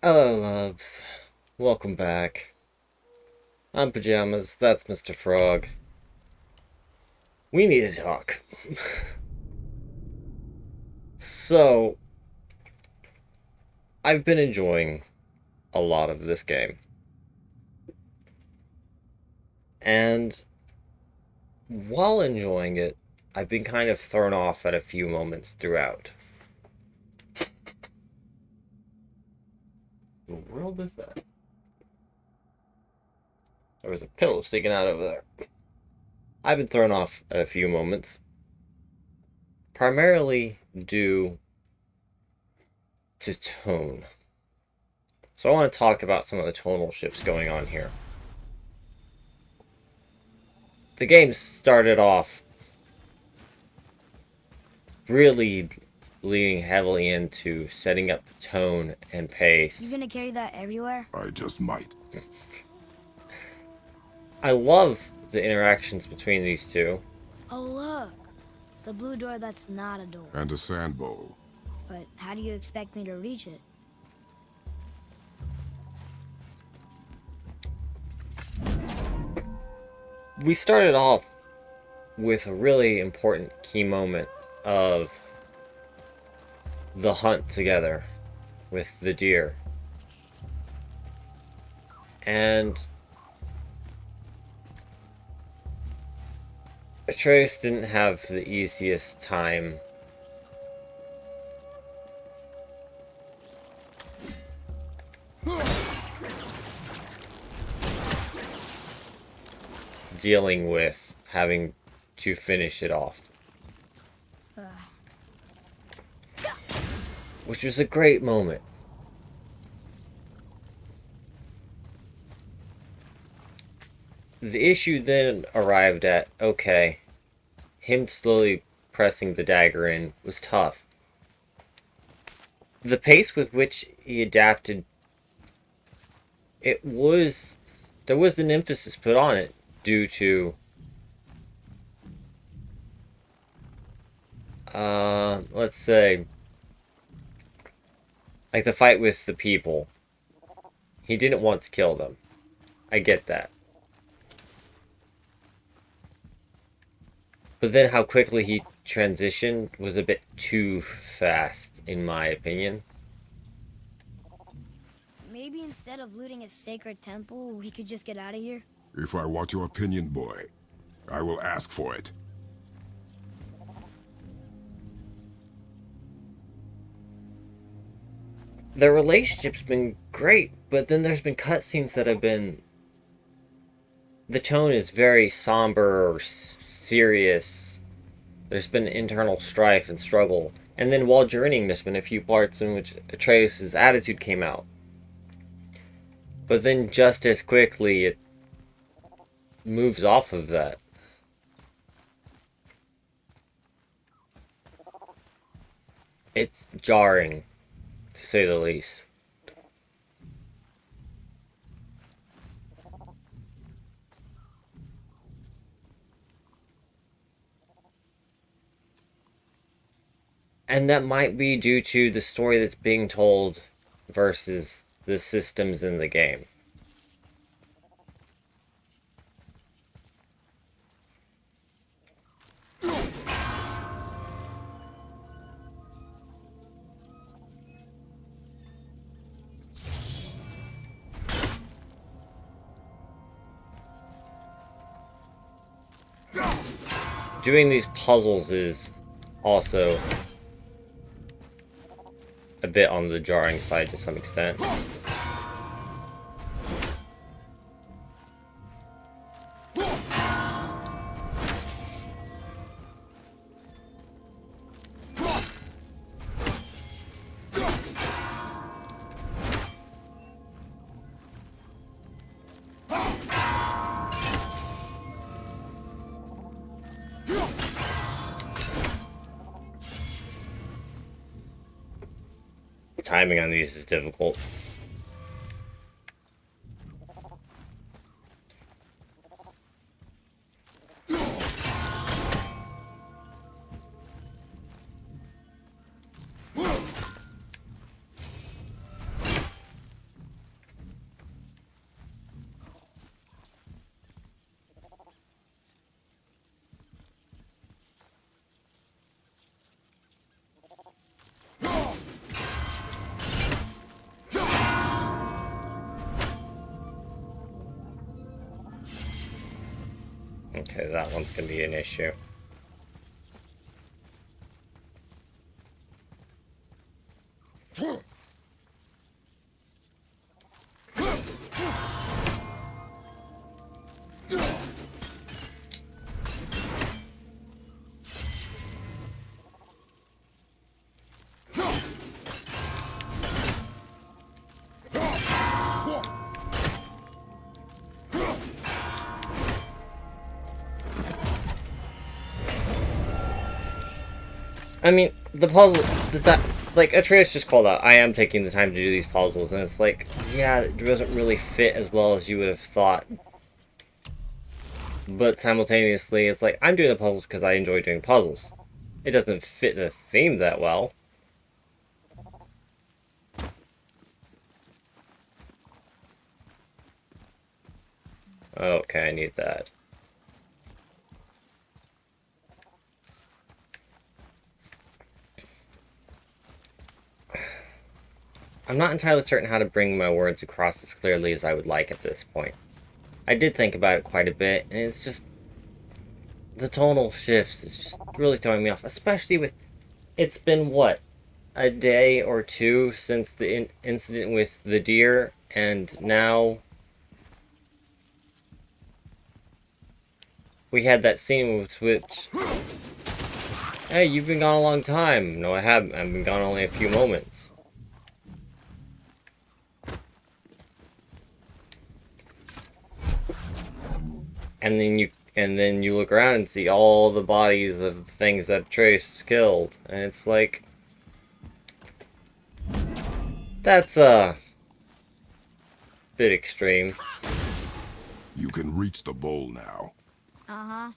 Hello, loves. Welcome back. I'm Pajamas. That's Mr. Frog. We need to talk. So, I've been enjoying a lot of this game. And while enjoying it, I've been kind of thrown off at a few moments throughout. What the world is that? There was a pillow sticking out over there. I've been thrown off at a few moments, primarily due to tone. So I want to talk about some of the tonal shifts going on here. The game started off really leaning heavily into setting up tone and You pace. gonna carry that everywhere? I just might. I love the interactions between these two. Oh, look. The blue door that's not a door. And a sand bowl. But how do you expect me to reach it? We started off with a really important key moment of the hunt together with the deer. And Atreus didn't have the easiest time dealing with having to finish it off. Which was a great moment. The issue then arrived at, okay, him slowly pressing the dagger in was tough. The pace with which he adapted, there was an emphasis put on it due to, let's say, like the fight with the people. He didn't want to kill them. I get that. But then how quickly he transitioned was a bit too fast, in my opinion. Maybe instead of looting a sacred temple, we could just get out of here? If I want your opinion, boy, I will ask for it. Their relationship's been great, but then there's been cutscenes that have been... The tone is very somber or serious. There's been internal strife and struggle. And then while journeying, there's been a few parts in which Atreus' attitude came out. But then just as quickly, it moves off of that. It's jarring, to say the least. And that might be due to the story that's being told versus the systems in the game. Doing these puzzles is also a bit on the jarring side to some extent. Timing on these is difficult. Okay, that one's gonna be an issue. I mean, the puzzle, like, Atreus just called out, I am taking the time to do these puzzles, and it's like, yeah, it doesn't really fit as well as you would have thought. But simultaneously, it's like, I'm doing the puzzles because I enjoy doing puzzles. It doesn't fit the theme that well. Okay, I need that. I'm not entirely certain how to bring my words across as clearly as I would like at this point. I did think about it quite a bit, and it's just... the tonal shifts is just really throwing me off, especially with... It's been, what, a day or two since the incident with the deer, and now... we had that scene with which... Hey, you've been gone a long time. No, I haven't. I've been gone only a few moments. And then you look around and see all the bodies of things that Trace has killed. And it's like... that's a bit extreme. You can reach the bowl now. Uh-huh.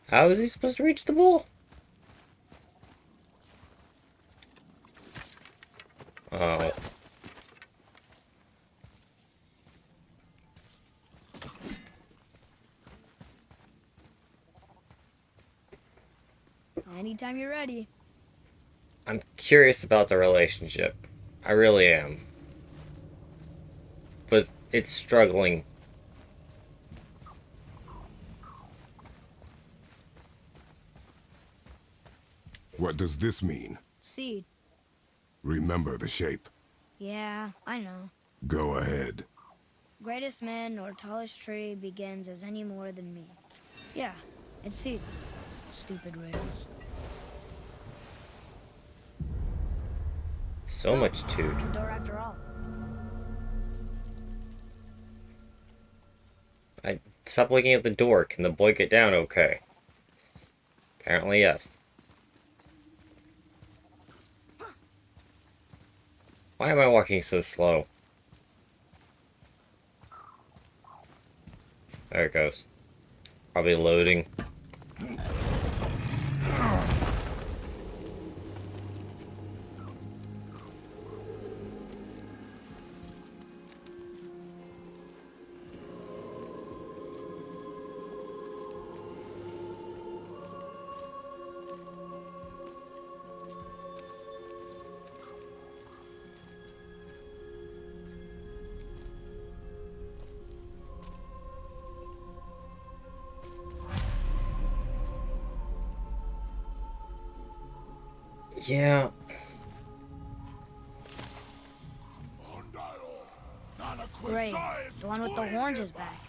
How is he supposed to reach the bowl? Oh. Anytime you're ready. I'm curious about the relationship. I really am. But it's struggling. What does this mean? Seed. Remember the shape. Yeah, I know. Go ahead. Greatest man or tallest tree begins as any more than me. Yeah, it's seed. Stupid riddles. So much toot. It's a door after all. Stop looking at the door. Can the boy get down okay? Apparently, yes. Why am I walking so slow? There it goes. Probably loading. Yeah. Great. The one with the horns is back.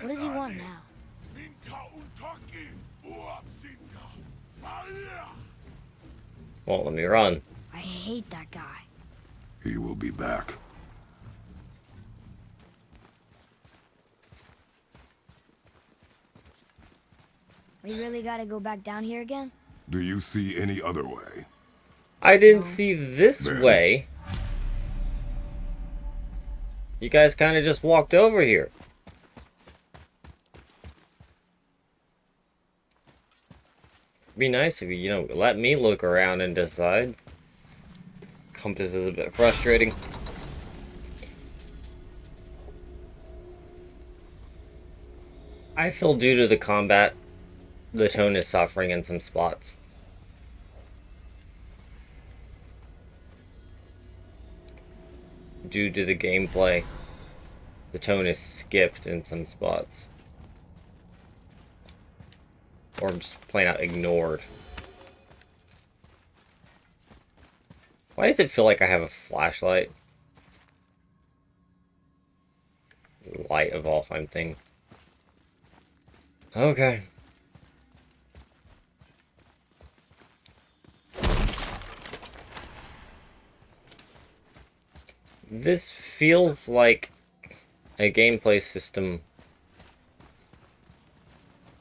What does he want now? Won't let me run. I hate that guy. He will be back. We really gotta go back down here again? Do you see any other way? I didn't No. see this Then- way. You guys kind of just walked over here. Be nice if you, let me look around and decide. Compass is a bit frustrating. I feel due to the combat, the tone is suffering in some spots. due to the gameplay. The tone is skipped in some spots. Or just plain out ignored. Why does it feel like I have a flashlight? Light of all fun thing. Okay. This feels like a gameplay system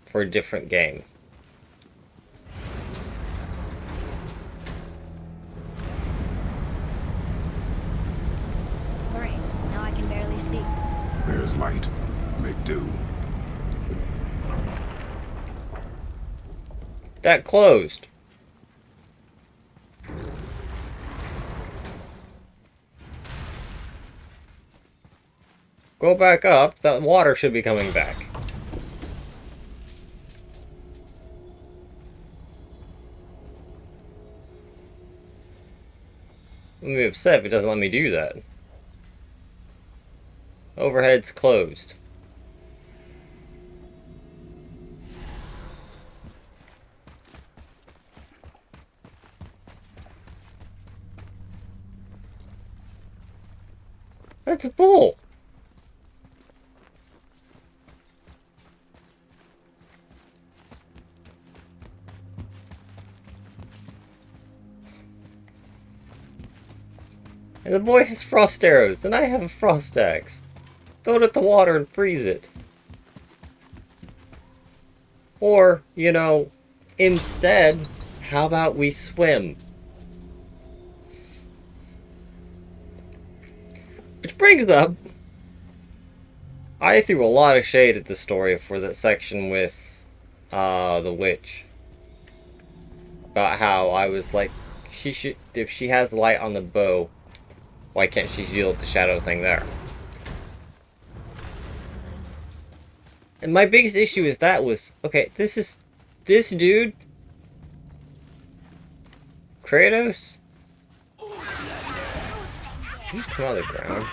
for a different game. Great. Now I can barely see. There's light. Make do. That closed. Go back up. That water should be coming back. I'm gonna be upset if it doesn't let me do that. Overhead's closed. That's a bull. And the boy has frost arrows, and I have a frost axe. Throw it at the water and freeze it. Or, you know, instead, how about we swim? Which brings up, I threw a lot of shade at the story for that section with the witch. About how I was like, she should, if she has light on the bow, why can't she deal with the shadow thing there? And my biggest issue with that was, okay, this dude, Kratos, he just come out of the ground.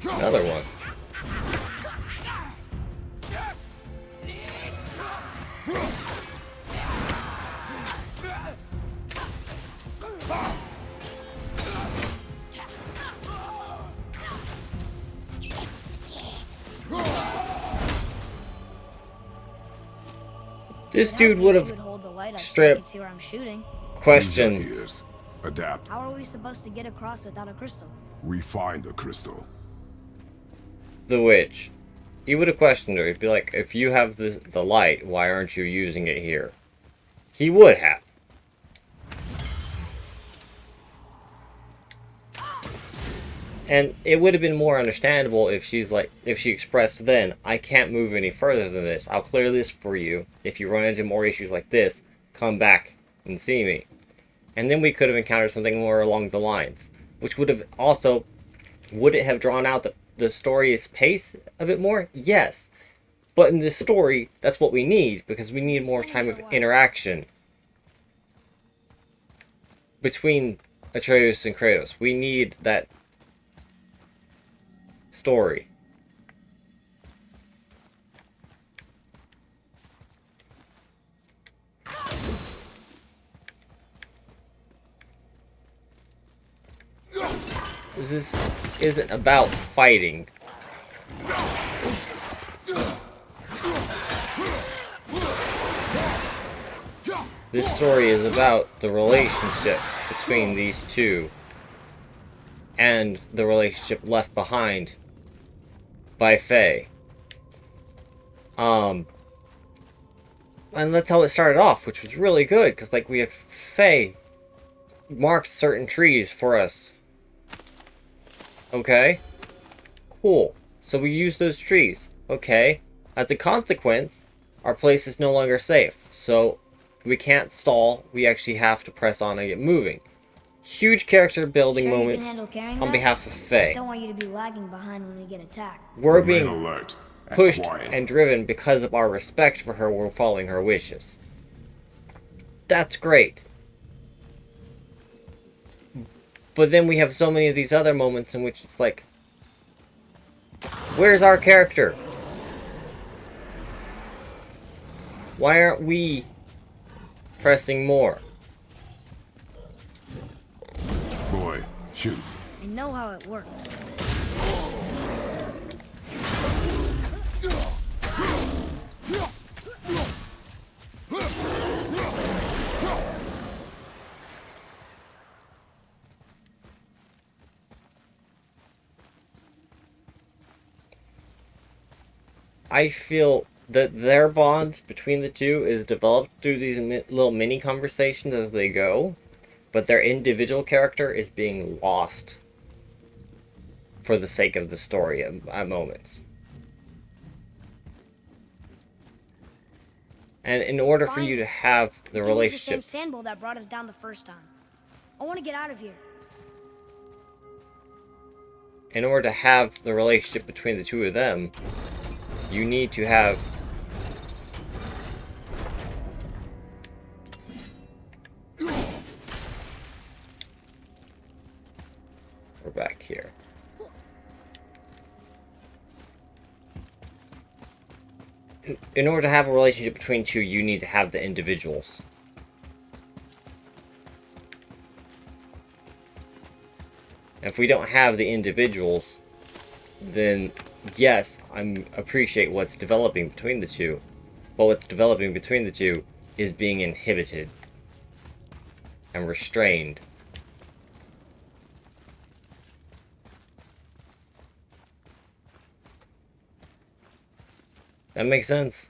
Another one. This dude would have stripped. See where I'm shooting. Question. Use your ears. Adapt. How are we supposed to get across without a crystal? We find a crystal. The witch. He would have questioned her. He'd be like, if you have the light, why aren't you using it here? He would have. And it would have been more understandable if she's like, if she expressed then, I can't move any further than this. I'll clear this for you. If you run into more issues like this, come back and see me. And then we could have encountered something more along the lines. Which would have also, would it have drawn out the story's pace a bit more? Yes. But in this story, that's what we need, because we need more time of interaction between Atreus and Kratos. We need that story. This isn't about fighting. This story is about the relationship between these two and the relationship left behind by Faye. And that's how it started off, which was really good, because like we had Faye marked certain trees for us. Okay? Cool. So we use those trees. Okay. As a consequence, our place is no longer safe. So We can't stall. We actually have to press on and get moving. Huge character building Sure you moment can handle carrying on that? behalf of Faye. Don't want you to be lagging behind when we get attacked. We're Remain being alert and pushed quiet. and driven because of our respect for her. We're following her wishes. That's great. But then we have so many of these other moments in which it's like, where's our character? Why aren't we pressing more? Boy, shoot. I know how it works. I feel that their bond between the two is developed through these little mini conversations as they go, but their individual character is being lost for the sake of the story at moments. And in order for you to have the It was relationship, the same sandbowl that brought us down the first time. I want to get out of here. in order to have the relationship between the two of them, you need to have we're back here. In order to have a relationship between two, you need to have the individuals. If we don't have the individuals, then yes, I appreciate what's developing between the two, but what's developing between the two is being inhibited and restrained. That makes sense.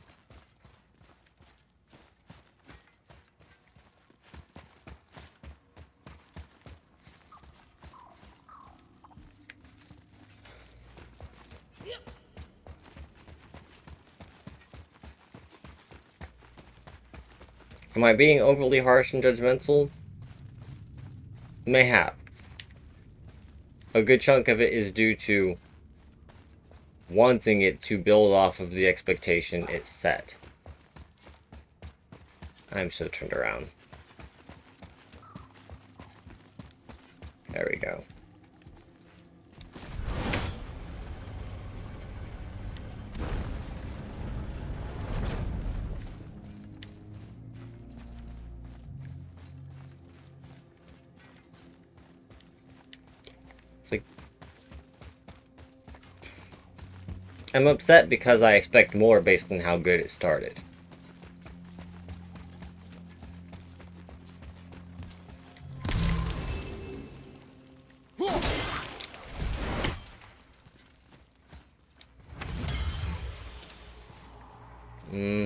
Am I being overly harsh and judgmental? Mayhap. A good chunk of it is due to wanting it to build off of the expectation it set. I'm so turned around. There we go. It's like I'm upset because I expect more based on how good it started.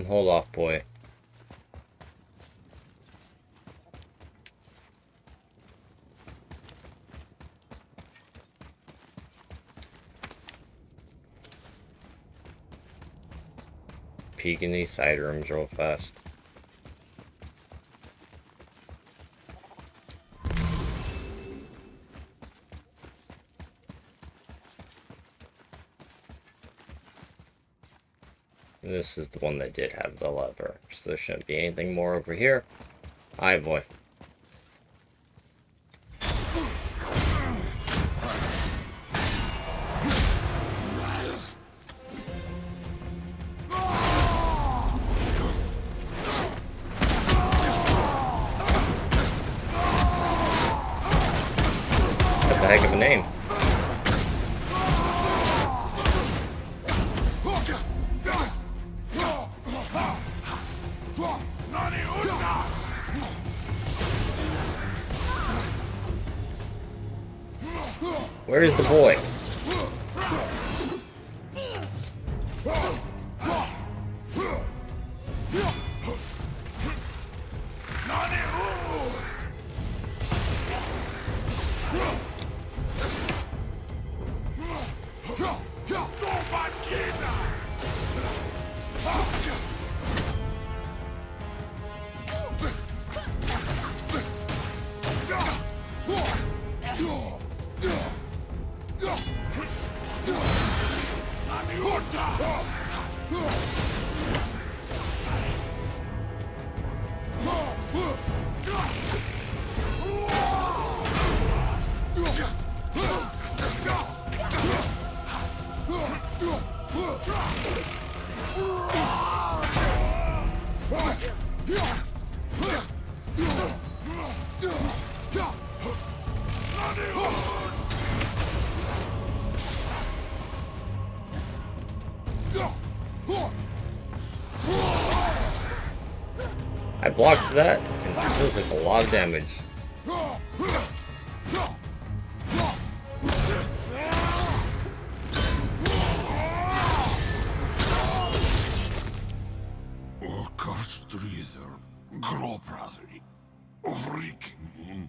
Hold off, boy. Peeking these side rooms real fast. This is the one that did have the lever, so there shouldn't be anything more over here. Aye, boy. That's a heck of a name. Where is the boy? blocked that and still took a lot of damage. Orkestrider, gråprater, vriking,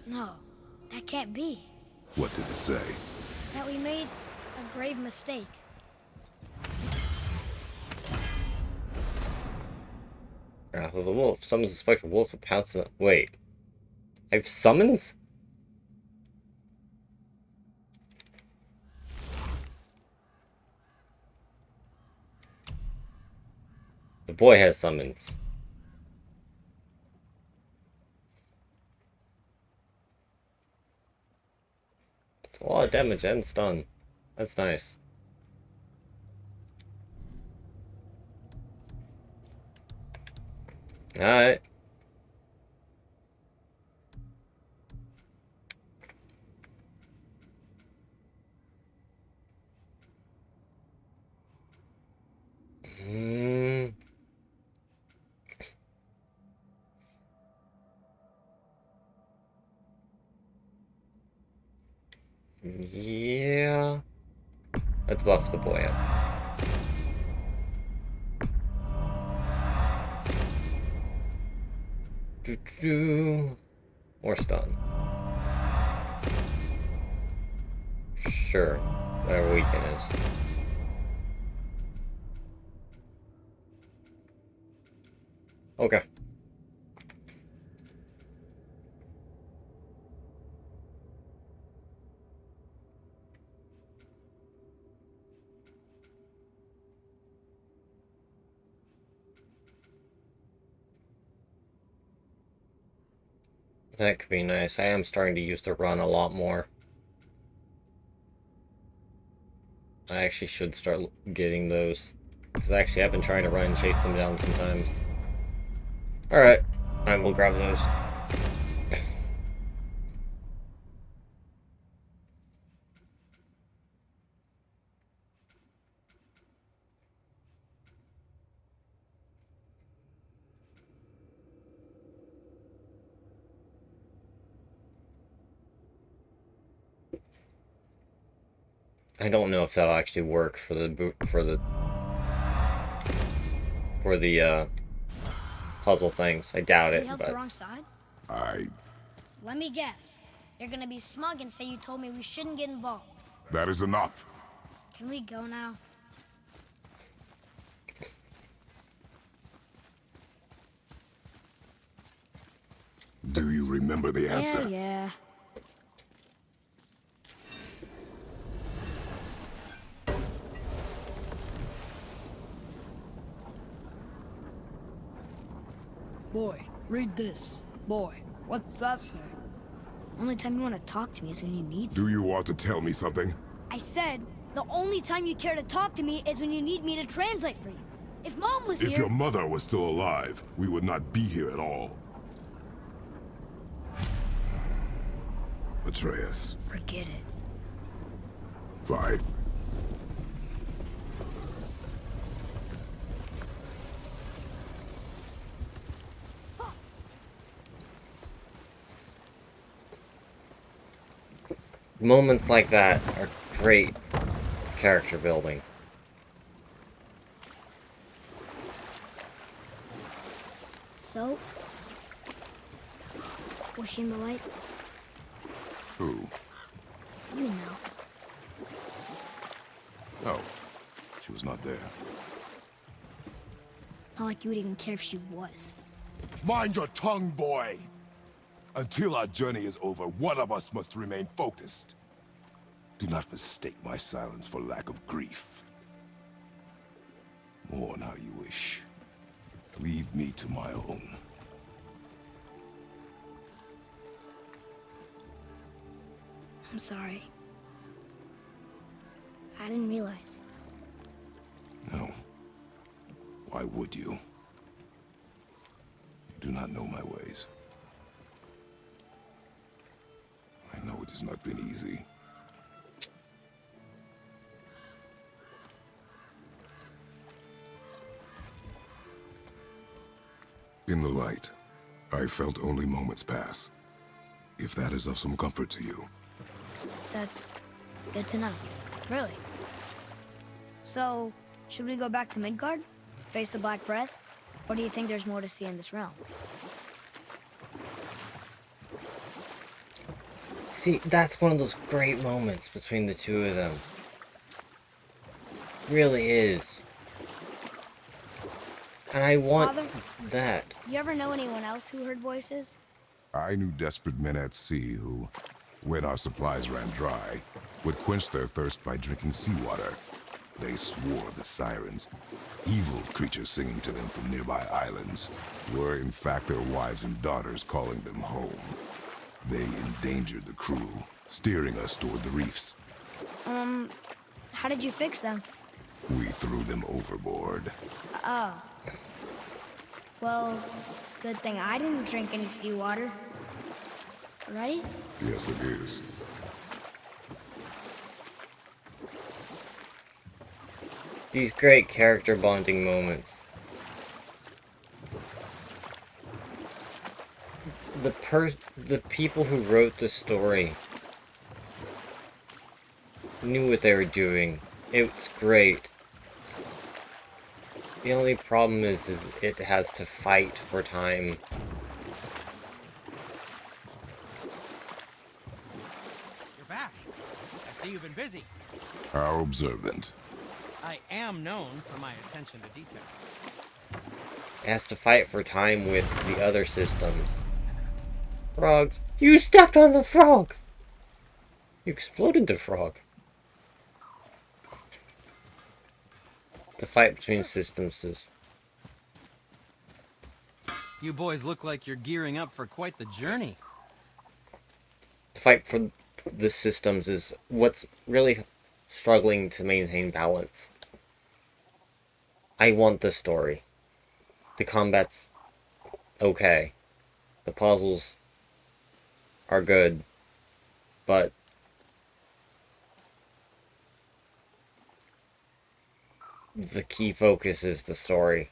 No, that can't be. What did it say? That we made a grave mistake. Wrath of the Wolf. Summons the spectral wolf and pounces on... Wait. I have summons? The boy has summons. It's a lot of damage and stun. That's nice. Alright. Yeah. Let's buff the boy up. More stun. Sure. Whatever weaken is. Okay. That could be nice. I am starting to use the run a lot more. I actually should start getting those. Because actually I've been trying to run and chase them down sometimes. Alright. I will grab those. I don't know if that'll actually work for the puzzle things. I doubt it, We helped but the wrong side? Let me guess. You're gonna be smug and say you told me we shouldn't get involved. That is enough. Can we go now? Do you remember the answer? Yeah. Boy, read this. Boy, what's that say? Only time you want to talk to me is when you need to. Do you want to tell me something? I said, the only time you care to talk to me is when you need me to translate for you. If Mom was If here... your mother was still alive, we would not be here at all. Atreus. Forget it. Fine. Moments like that are great character building. So? Was she in the light? Who? You know. Oh. She was not there. Not like you would even care if she was. Mind your tongue, boy! Until our journey is over, one of us must remain focused. Do not mistake my silence for lack of grief. Mourn how you wish. Leave me to my own. I'm sorry. I didn't realize. No. Why would you? You do not know my ways. I know it has not been easy. In the light, I felt only moments pass. If that is of some comfort to you. That's good to know. Really. So, should we go back to Midgard? Face the Black Breath? Or do you think there's more to see in this realm? See, that's one of those great moments between the two of them. Really is. And I want Father? that. You ever know anyone else who heard voices? I knew desperate men at sea who, when our supplies ran dry, would quench their thirst by drinking seawater. They swore the sirens, evil creatures singing to them from nearby islands, were in fact their wives and daughters calling them home. They endangered the crew, steering us toward the reefs. How did you fix them? We threw them overboard. Oh. Well, good thing I didn't drink any seawater. Right? Yes, it is. These great character bonding moments. The people who wrote the story knew what they were doing. It's great. The only problem is it has to fight for time. You're back. I see you've been busy. How observant. I am known for my attention to detail. It has to fight for time with the other systems. Frogs. You stepped on the frog! You exploded the frog. The fight between systems is... You boys look like you're gearing up for quite the journey. The fight for the systems is what's really struggling to maintain balance. I want the story. The combat's okay. The puzzles are good, but the key focus is the story.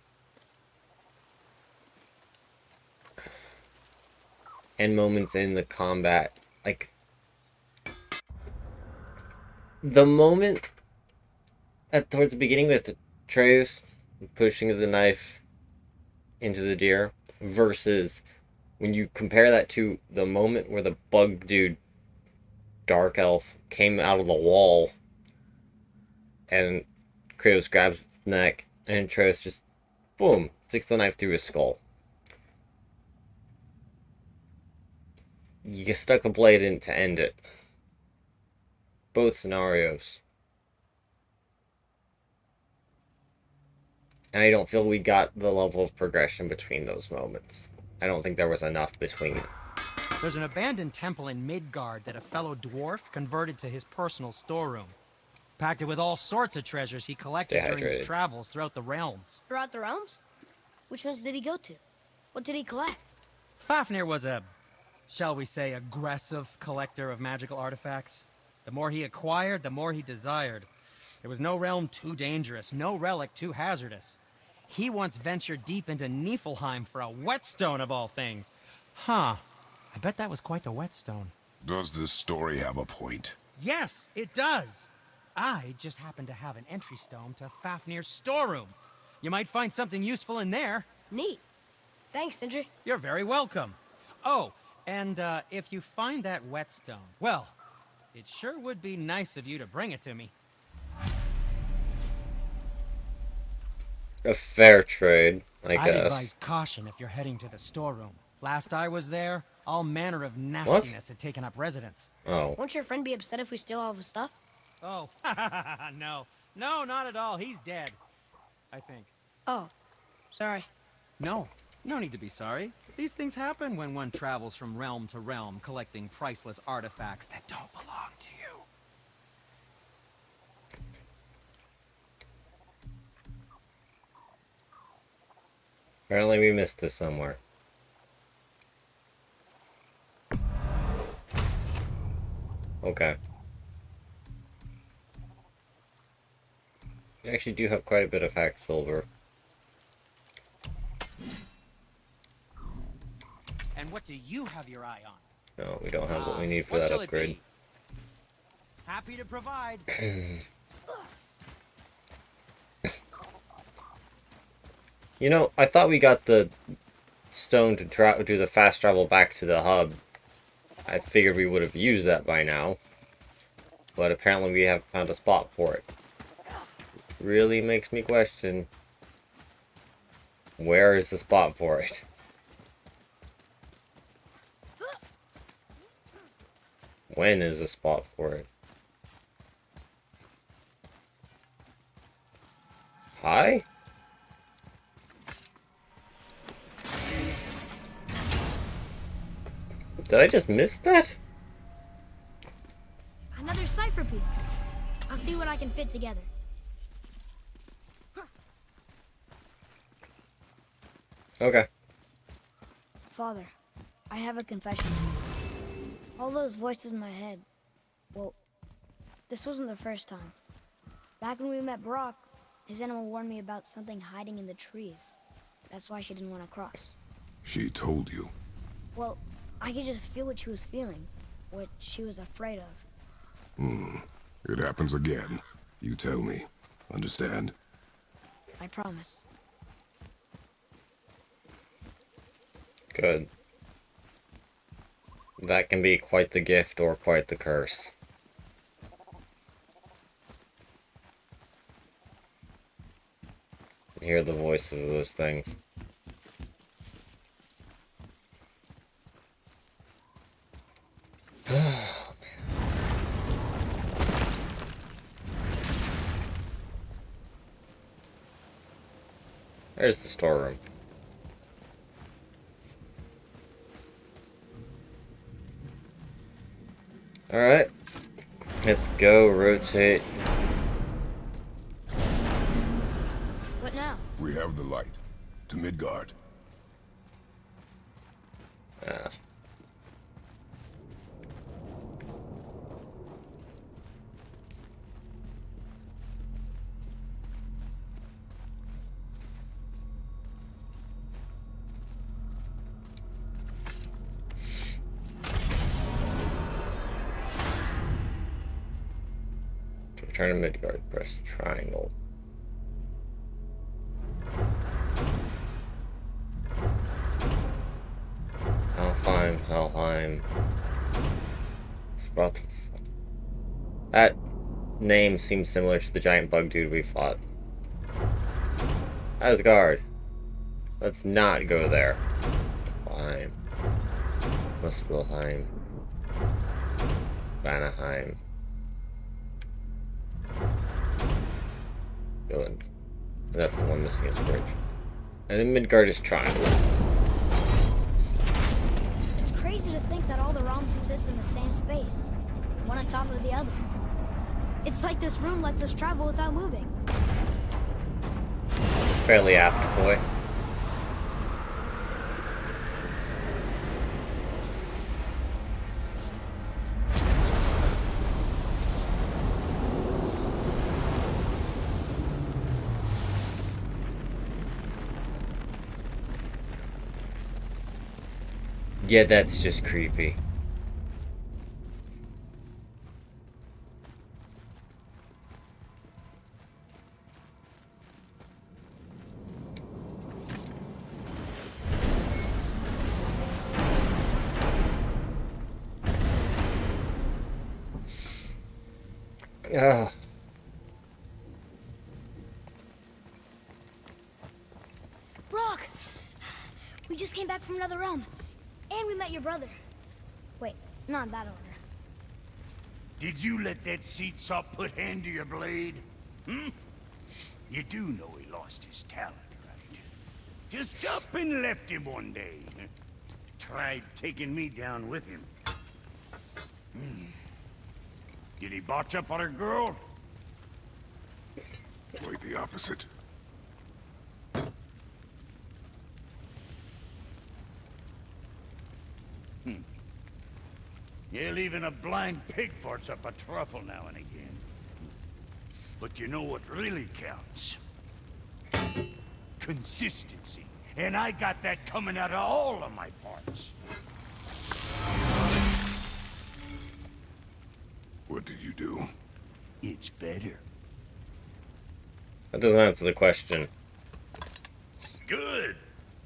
And moments in the combat, like the moment towards the beginning with Atreus pushing the knife into the deer versus when you compare that to the moment where the bug dude dark elf came out of the wall and Kratos grabs its neck and Atreus just boom sticks the knife through his skull. You stuck a blade in to end it. Both scenarios. And I don't feel we got the level of progression between those moments. I don't think there was enough between. There's an abandoned temple in Midgard that a fellow dwarf converted to his personal storeroom. Packed it with all sorts of treasures he collected during his travels throughout the realms. Throughout the realms? Which ones did he go to? What did he collect? Fafnir was a, shall we say, aggressive collector of magical artifacts. The more he acquired, the more he desired. There was no realm too dangerous, no relic too hazardous. He once ventured deep into Niflheim for a whetstone of all things. Huh. I bet that was quite a whetstone. Does this story have a point? Yes, it does. I just happen to have an entry stone to Fafnir's storeroom. You might find something useful in there. Neat. Thanks, Sindri. You're very welcome. Oh, and if you find that whetstone, well, it sure would be nice of you to bring it to me. A fair trade, I I'd guess. advise caution if you're heading to the storeroom. Last I was there, all manner of nastiness had taken up residence. Oh. Won't your friend be upset if we steal all of his stuff? Oh, no. No, not at all. He's dead. I think. Oh, sorry. No need to be sorry. These things happen when one travels from realm to realm, collecting priceless artifacts that don't belong to you. Apparently we missed this somewhere. Okay. We actually do have quite a bit of hack silver. And what do you have your eye on? No, we don't have what we need for What that shall it upgrade. be? Happy to provide. You know, I thought we got the stone to do the fast travel back to the hub. I figured we would have used that by now. But apparently we haven't found a spot for it. Really makes me question, where is the spot for it? When is the spot for it? Hi? Did I just miss that? Another cipher piece. I'll see what I can fit together. Okay. Father, I have a confession. All those voices in my head, well, this wasn't the first time. Back when we met Brock, his animal warned me about something hiding in the trees. That's why she didn't want to cross. She told you. Well, I could just feel what she was feeling, what she was afraid of. It happens again. You tell me. Understand? I promise. Good. That can be quite the gift or quite the curse. Hear the voice of those things. There's the storeroom. Alright. Let's go rotate. What now? We have the light. To Midgard. Ah. To return to Midgard, press triangle. Helheim. That name seems similar to the giant bug dude we fought. Asgard. Let's not go there. Helheim. Muspelheim. Vanaheim. Good. That's the one missing its bridge. And then Midgard is triangle. It's crazy to think that all the realms exist in the same space, one on top of the other. It's like this room lets us travel without moving. Fairly apt, boy. Yeah, that's just creepy. Ugh. Brock! We just came back from another realm. And we met your brother. Wait, not in that order. Did you let that seat sop put hand to your blade? Hmm? You do know he lost his talent, right? Just up and left him one day. Tried taking me down with him. Did he botch up on a girl? Quite the opposite. Yeah, even a blind pig farts up a truffle now and again. But you know what really counts? Consistency. And I got that coming out of all of my parts. gets better. That doesn't answer the question. Good.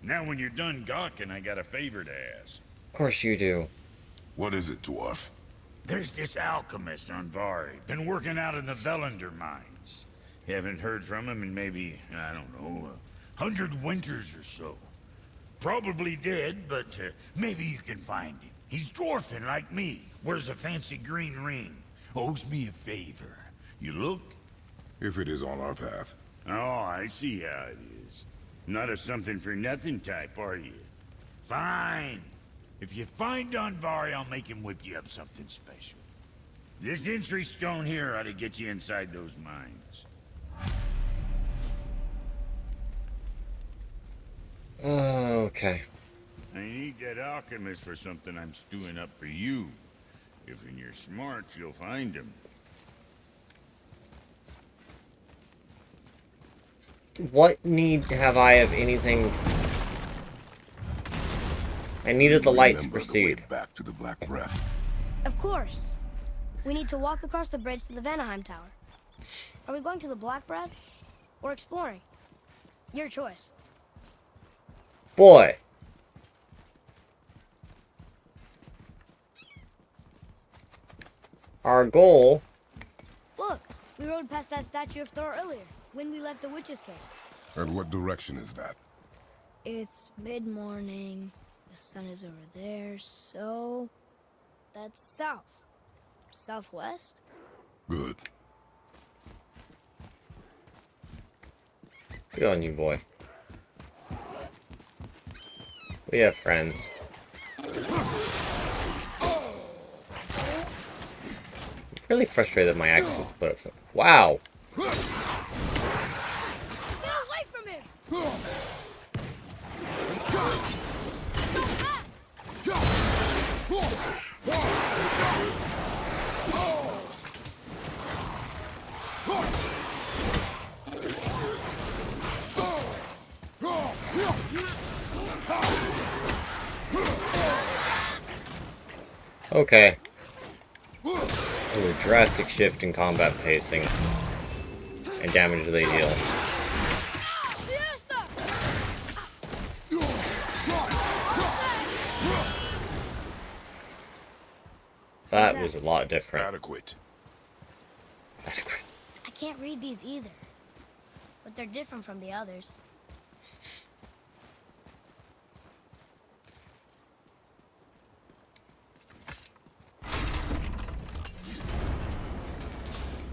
Now when you're done gawking, I got a favor to ask. Of course you do. What is it, dwarf? There's this alchemist on Vari. Been working out in the Velander mines. Haven't heard from him in maybe, I don't know, 100 winters or so. Probably dead, but maybe you can find him. He's dwarfing like me. Wears a fancy green ring. Owes me a favor. You look? If it is on our path. Oh, I see how it is. Not a something-for-nothing type, are you? Fine. If you find Donvari, I'll make him whip you up something special. This entry stone here ought to get you inside those mines. Okay. I need that alchemist for something I'm stewing up for you. If in your smarts, you'll find him. What need have I of anything? I needed the light to Remember the proceed. way back to the Black Breath. Of course. We need to walk across the bridge to the Vanaheim Tower. Are we going to the Black Breath or exploring? Your choice. Boy. Our goal. Look, we rode past that statue of Thor earlier, when we left the Witch's Cave. And what direction is that? It's mid-morning, the sun is over there, so... that's south. Southwest? Good. Good on you, boy. We have friends. I'm really frustrated that my actions put up. Wow! Get away from him! Okay. Ooh, a drastic shift in combat pacing and damage they deal. That was a lot different. Adequate. I can't read these either, but they're different from the others.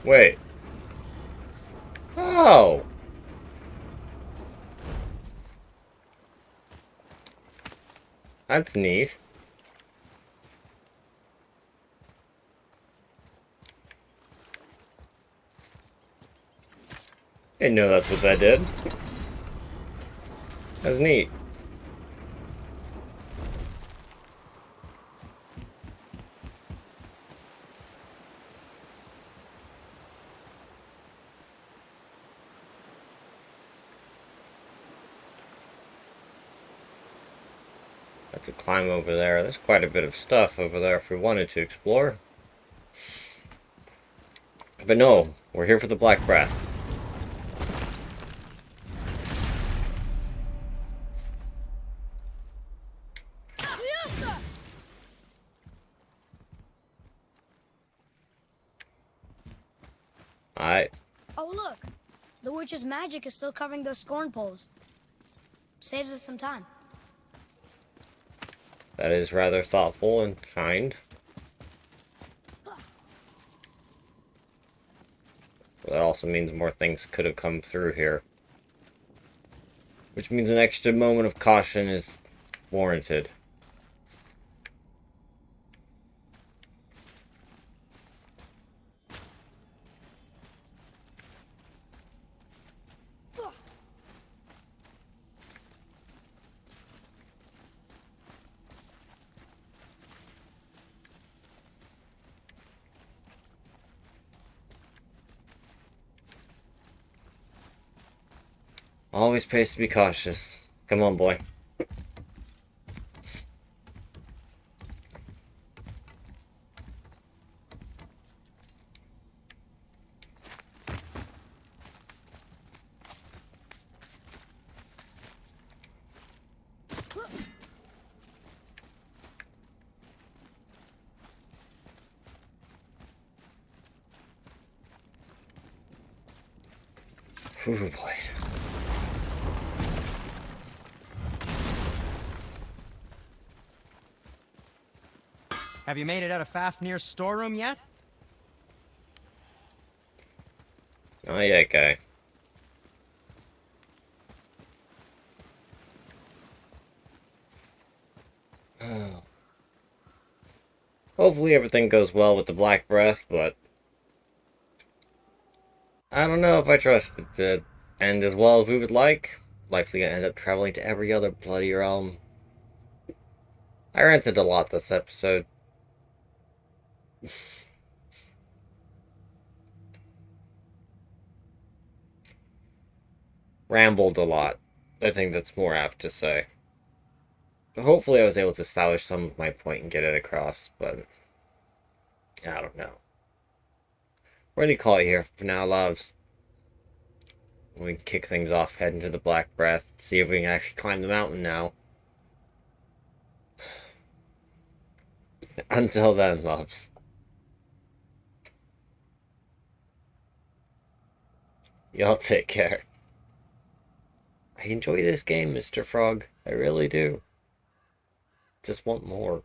Wait. Oh! That's neat. Didn't know that's what that did. That's neat. Have to climb over there. There's quite a bit of stuff over there if we wanted to explore. But no, we're here for the Black Brass. Alright. Oh, look. The witch's magic is still covering those scorn poles. Saves us some time. That is rather thoughtful and kind. That also means more things could have come through here. Which means an extra moment of caution is warranted. Always pays to be cautious. Come on, boy. Ooh, boy. Have you made it out of Fafnir's storeroom yet? Oh yeah, guy. Oh. Hopefully everything goes well with the Black Breath, but I don't know if I trust it to end as well as we would like. Likely gonna end up traveling to every other bloody realm. I ranted a lot this episode. Rambled a lot. I think that's more apt to say. But hopefully I was able to establish some of my point and get it across, but I don't know. We're gonna call it here for now, loves. We can kick things off, head into the Black Breath, see if we can actually climb the mountain now. Until then, loves. Y'all take care. I enjoy this game, Mr. Frog. I really do. Just want more.